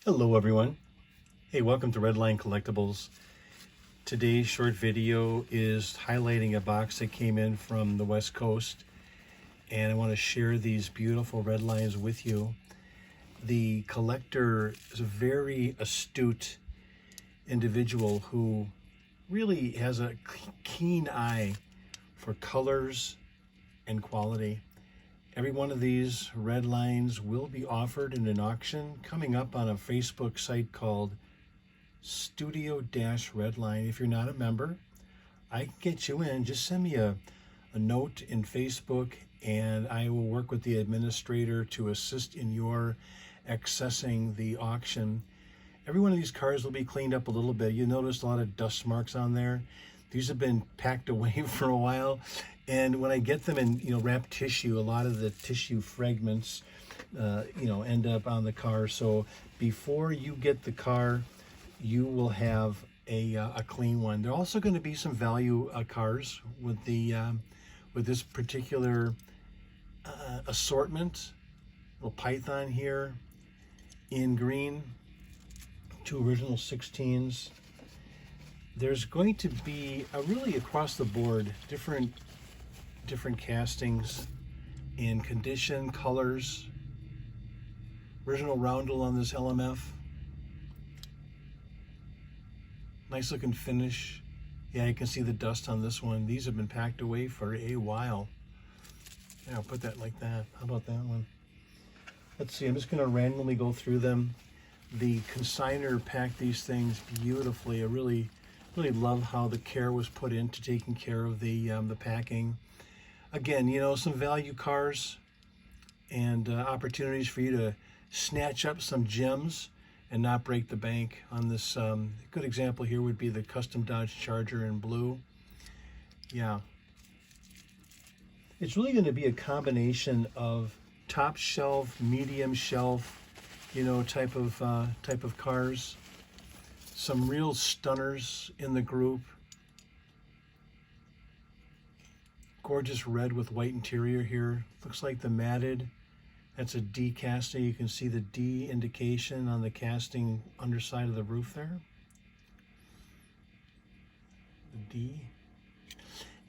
Hello everyone. Hey, welcome to Redline Collectibles. Today's short video is highlighting a box that came in from the West Coast, and I want to share these beautiful red lines with you. The collector is a very astute individual who really has a keen eye for colors and quality. Every one of these red lines will be offered in an auction coming up on a Facebook site called Studio-Redline. If you're not a member, I can get you in. Just send me a note in Facebook and I will work with the administrator to assist in your accessing the auction. Every one of these cars will be cleaned up a little bit. You notice a lot of dust marks on there. These have been packed away for a while. And when I get them in, wrapped tissue, a lot of the tissue fragments, end up on the car. So before you get the car, you will have a clean one. There are also going to be some value cars with the with this particular assortment. Little Python here in green, two original 16s. There's going to be really across the board different castings in condition, colors. Original roundel on this LMF. Nice looking finish. Yeah, you can see the dust on this one. These have been packed away for a while. Yeah, I'll put that like that. How about that one? Let's see, I'm just gonna randomly go through them. The consignor packed these things beautifully. I really love how the care was put into taking care of the packing. Again, some value cars and opportunities for you to snatch up some gems and not break the bank on this. Good example here would be the custom Dodge Charger in blue. Yeah. It's really going to be a combination of top shelf, medium shelf, type of cars. Some real stunners in the group. Gorgeous red with white interior here. Looks like the matted. That's a D casting. You can see the D indication on the casting underside of the roof there. The D.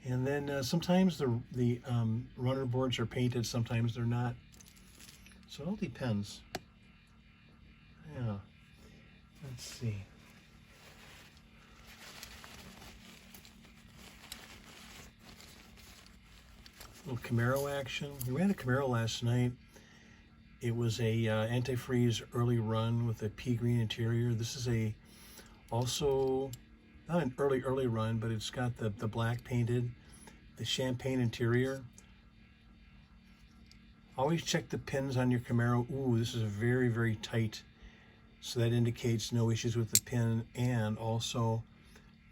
And then sometimes the runner boards are painted, sometimes they're not. So it all depends. Yeah. Let's see. Little Camaro action. We ran a Camaro last night. It was a antifreeze early run with a pea green interior. This is also not an early run, but it's got the black painted, the champagne interior. Always check the pins on your Camaro. Ooh, this is very tight. So that indicates no issues with the pin and also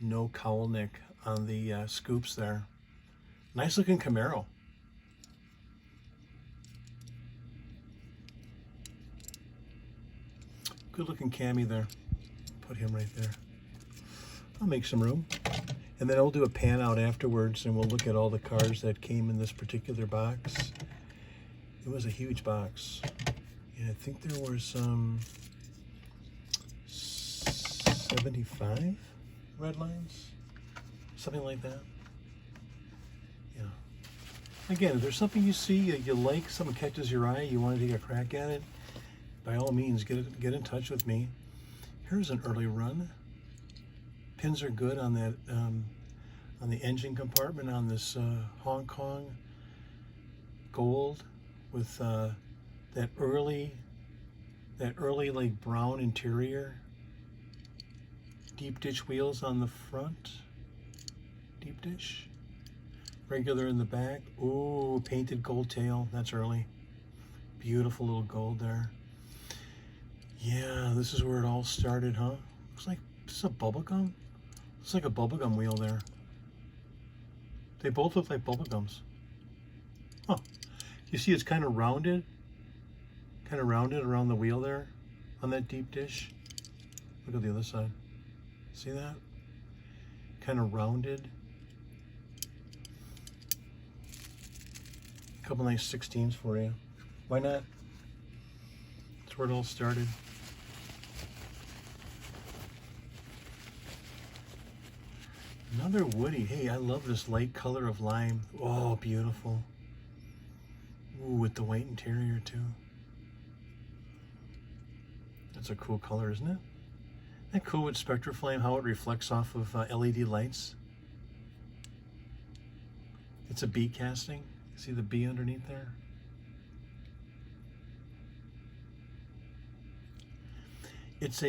no cowl nick on the scoops there. Nice looking Camaro. Good looking Cammy there. Put him right there. I'll make some room. And then I'll do a pan out afterwards and we'll look at all the cars that came in this particular box. It was a huge box. Yeah, I think there were some 75 red lines, something like that. Yeah. Again, if there's something you see you like, something catches your eye, you want to take a crack at it, by all means, get in touch with me. Here's an early run. Pins are good on that on the engine compartment on this Hong Kong gold with that early like brown interior. Deep ditch wheels on the front. Deep dish. Regular in the back. Ooh, painted gold tail. That's early. Beautiful little gold there. Yeah, this is where it all started, huh? Looks like this is a bubblegum. Looks like a bubblegum wheel there. They both look like bubblegums. Huh. You see it's kind of rounded around the wheel there on that deep dish. Look at the other side. See that? Kind of rounded. A couple nice 16s for you. Why not? That's where it all started. Another woody. Hey, I love this light color of lime. Oh, beautiful. Ooh, with the white interior too. That's a cool color, isn't it? Isn't that cool with SpectraFlame, how it reflects off of LED lights? It's a bee casting. See the bee underneath there? It's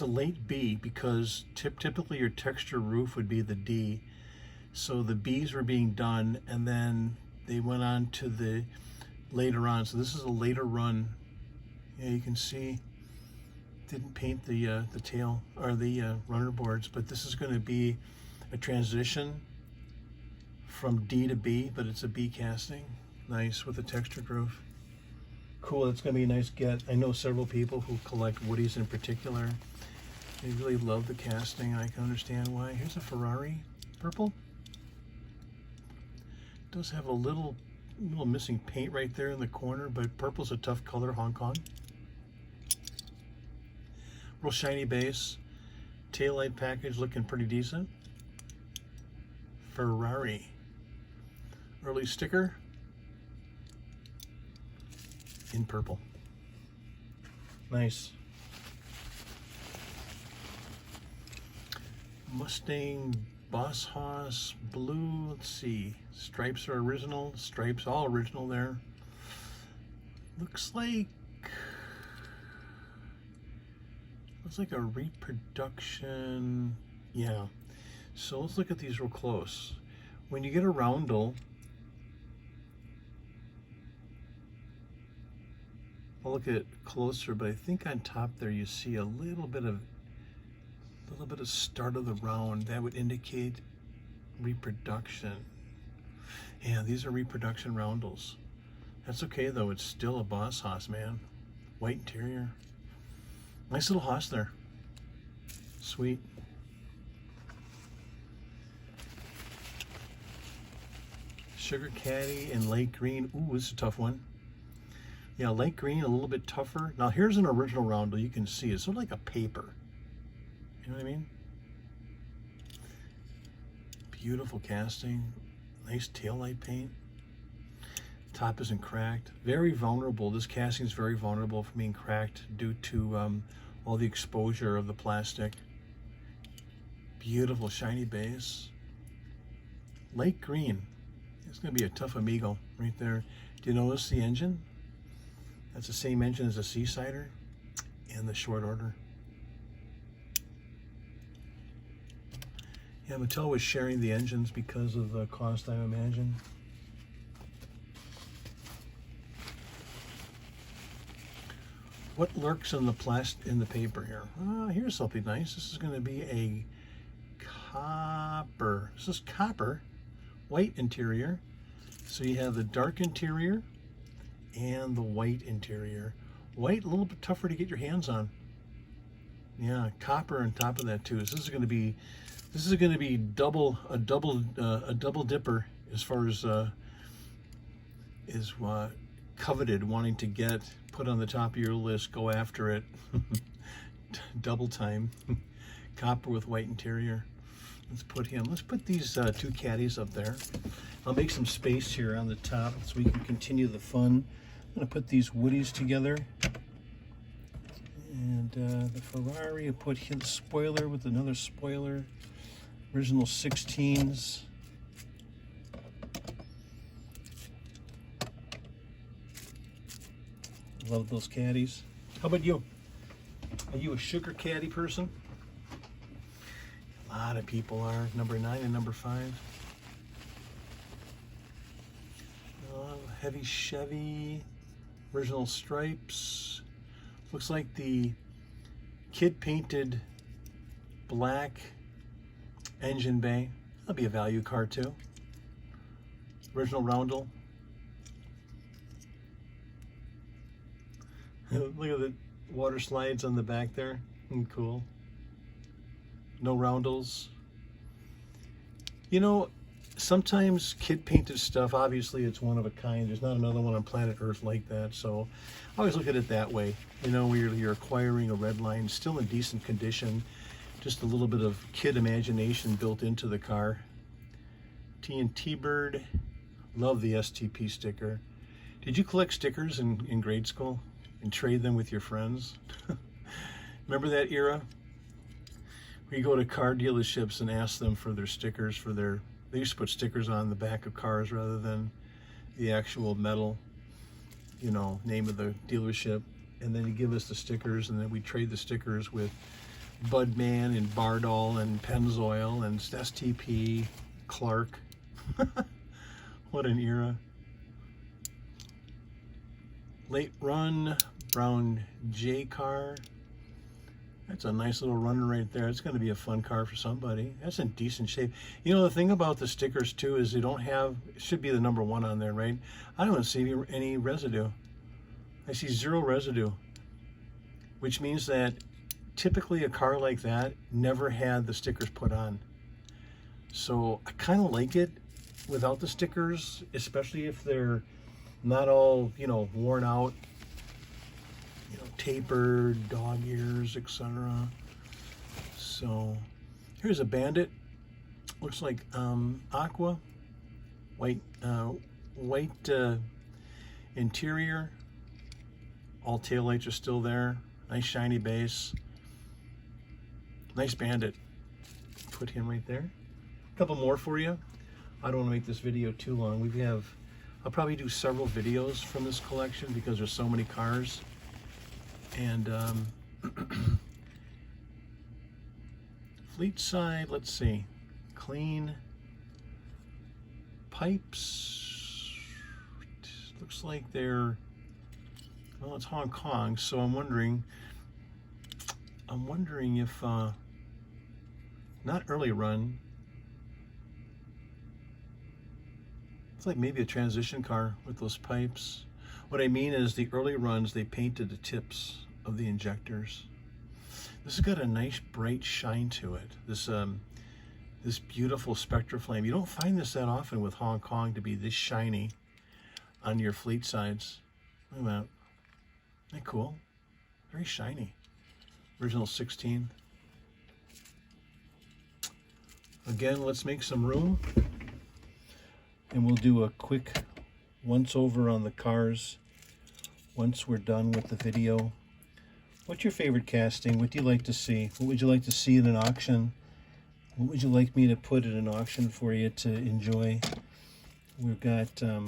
a late B because typically your texture roof would be the D. So the Bs were being done and then they went on to the later on. So this is a later run. Yeah, you can see didn't paint the tail or the runner boards, but this is going to be a transition from D to B, but it's a B casting. Nice with a textured roof. Cool, it's going to be a nice get. I know several people who collect woodies in particular. They really love the casting. I can understand why. Here's a Ferrari purple. It does have a little missing paint right there in the corner, but purple's a tough color, Hong Kong. Real shiny base. Taillight package looking pretty decent. Ferrari. Early sticker. In purple. Nice. Mustang Boss Hoss blue. Let's see. Stripes are original. Stripes all original there. Looks like a reproduction. Yeah. So let's look at these real close. When you get a roundel, I'll look at it closer, but I think on top there you see a little bit of start of the round. That would indicate reproduction. Yeah, these are reproduction roundels. That's okay though, it's still a Boss Hoss, man. White interior. Nice little Hoss there. Sweet. Sugar Caddy and Lake Green. Ooh, this is a tough one. Yeah, light green, a little bit tougher. Now here's an original roundel. You can see it's sort of like a paper. You know what I mean? Beautiful casting. Nice taillight paint. Top isn't cracked. Very vulnerable. This casting is very vulnerable from being cracked due to all the exposure of the plastic. Beautiful shiny base. Light green. It's going to be a tough amigo right there. Do you notice the engine? That's the same engine as a Seasider and the short order. Yeah, Mattel was sharing the engines because of the cost, I imagine. What lurks in the paper here? Here's something nice. This is going to be a copper. This is copper, white interior. So you have the dark interior and the white interior. White, a little bit tougher to get your hands on. Yeah, copper on top of that too. So this is going to be a double dipper as far as coveted, wanting to get put on the top of your list. Go after it. Double time. Copper with white interior. Let's put these two caddies up there. I'll make some space here on the top so we can continue the fun. I'm going to put these woodies together. And the Ferrari, I put the spoiler with another spoiler. Original 16s. Love those caddies. How about you? Are you a sugar caddy person? A lot of people are. Number 9 and number 5. Heavy Chevy, original stripes. Looks like the kid painted black engine bay. That'll be a value car too. Original roundel. Look at the water slides on the back there. Cool. No roundels. You know, sometimes kid painted stuff, obviously it's one of a kind. There's not another one on planet Earth like that. So I always look at it that way. You know, where you're acquiring a Redline still in decent condition. Just a little bit of kid imagination built into the car. TNT Bird. Love the STP sticker. Did you collect stickers in grade school and trade them with your friends? Remember that era? We go to car dealerships and ask them for their stickers for their, they used to put stickers on the back of cars rather than the actual metal, you know, name of the dealership. And then you give us the stickers, and then we trade the stickers with Budman and Bardol and Pennzoil and STP, Clark. What an era. Late Run, Brown J car. That's a nice little runner right there. It's going to be a fun car for somebody. That's in decent shape. You know, the thing about the stickers too is they don't have, it should be the number 1 on there, right? I don't see any residue. I see 0 residue, which means that typically a car like that never had the stickers put on. So I kind of like it without the stickers, especially if they're not all, you know, worn out, you know, tapered, dog ears, etc. So here's a Bandit. Looks like aqua, white interior. All taillights are still there. Nice shiny base. Nice Bandit. Put him right there. A couple more for you. I don't want to make this video too long. I'll probably do several videos from this collection because there's so many cars. And fleet side, let's see. Clean pipes. Looks like they're, well, it's Hong Kong, so I'm wondering if not early run. It's like maybe a transition car with those pipes. What I mean is the early runs, they painted the tips of the injectors. This has got a nice bright shine to it. This beautiful Spectra flame. You don't find this that often with Hong Kong to be this shiny on your fleet sides. Look at that. Isn't that cool? Very shiny. Original 16. Again, let's make some room. And we'll do a quick once over on the cars once we're done with the video. What's your favorite casting? What do you like to see? What would you like to see in an auction? What would you like me to put in an auction for you to enjoy? We've got a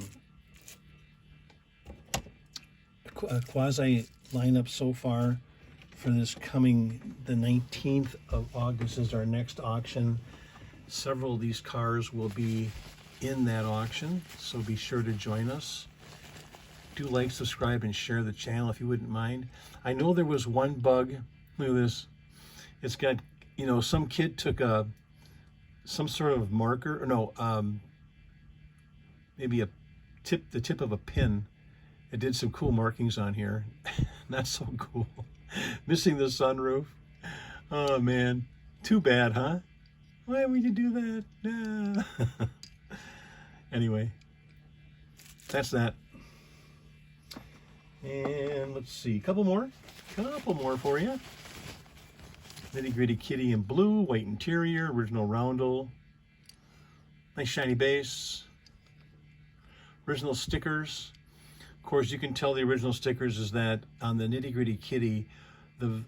quasi lineup so far for this coming, the 19th of August is our next auction. Several of these cars will be in that auction, so be sure to join us. Do like, subscribe, and share the channel if you wouldn't mind. I know there was one bug. Look at this. It's got, you know, some kid took some sort of marker, or no, maybe the tip of a pin. It did some cool markings on here. Not so cool. Missing the sunroof. Oh man, too bad, huh? Why would you do that? Nah. Anyway, that's that. And let's see, couple more for you. Nitty Gritty Kitty in blue, white interior, original roundel. Nice shiny base. Original stickers. Of course, you can tell the original stickers is that on the Nitty Gritty Kitty, the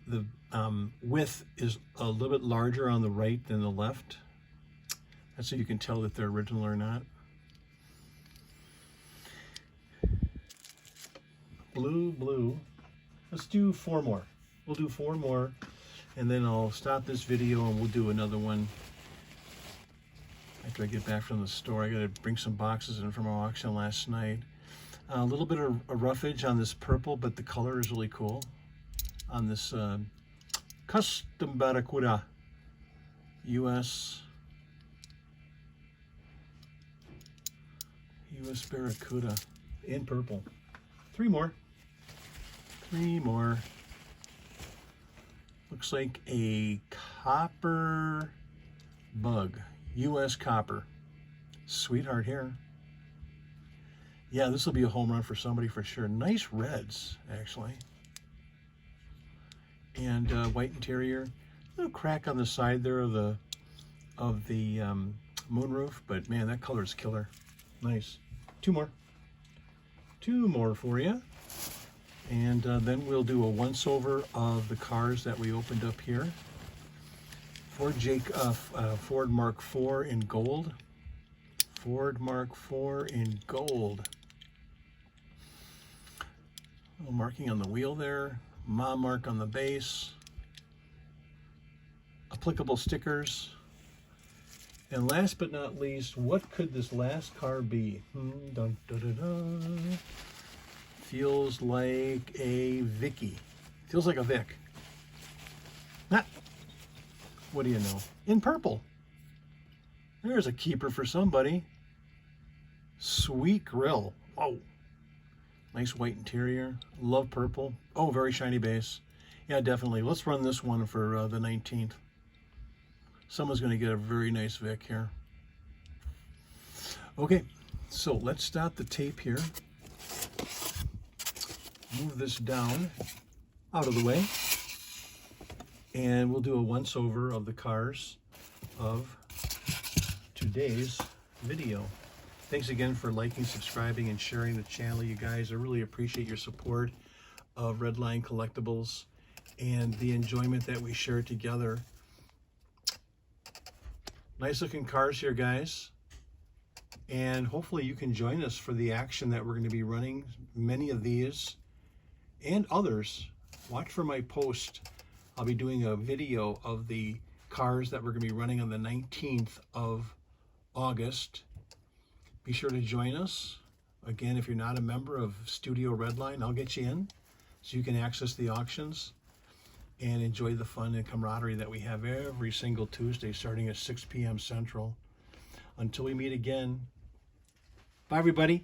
width is a little bit larger on the right than the left. That's so you can tell that they're original or not. Blue. Let's do 4 more. We'll do 4 more, and then I'll stop this video and we'll do another one after I get back from the store. I gotta bring some boxes in from our auction last night. A little bit of a roughage on this purple, but the color is really cool. On this custom Barracuda US Barracuda in purple. 3 more. Looks like a copper bug. US copper. Sweetheart here. Yeah, this will be a home run for somebody for sure. Nice reds, actually. And white interior. little crack on the side there of the moonroof, but man, that color is killer. Nice. Two more for you, and then we'll do a once over of the cars that we opened up here. Ford Mark IV in gold. Ford Mark IV in gold. A little marking on the wheel there. Ma mark on the base. Applicable stickers. And last but not least, what could this last car be? Dun, dun, dun, dun. Feels like a Vicky. Feels like a Vic. Not. What do you know? In purple. There's a keeper for somebody. Sweet grill. Oh, nice white interior. Love purple. Oh, very shiny base. Yeah, definitely. Let's run this one for the 19th. Someone's going to get a very nice Vic here. Okay, so let's stop the tape here. Move this down out of the way. And we'll do a once over of the cars of today's video. Thanks again for liking, subscribing, and sharing the channel, you guys. I really appreciate your support of Redline Collectibles and the enjoyment that we share together. Nice looking cars here, guys. And hopefully you can join us for the action that we're going to be running. Many of these and others. Watch for my post. I'll be doing a video of the cars that we're going to be running on the 19th of August. Be sure to join us. Again, if you're not a member of Studio Redline, I'll get you in so you can access the auctions and enjoy the fun and camaraderie that we have every single Tuesday starting at 6 p.m. Central. Until we meet again, bye everybody.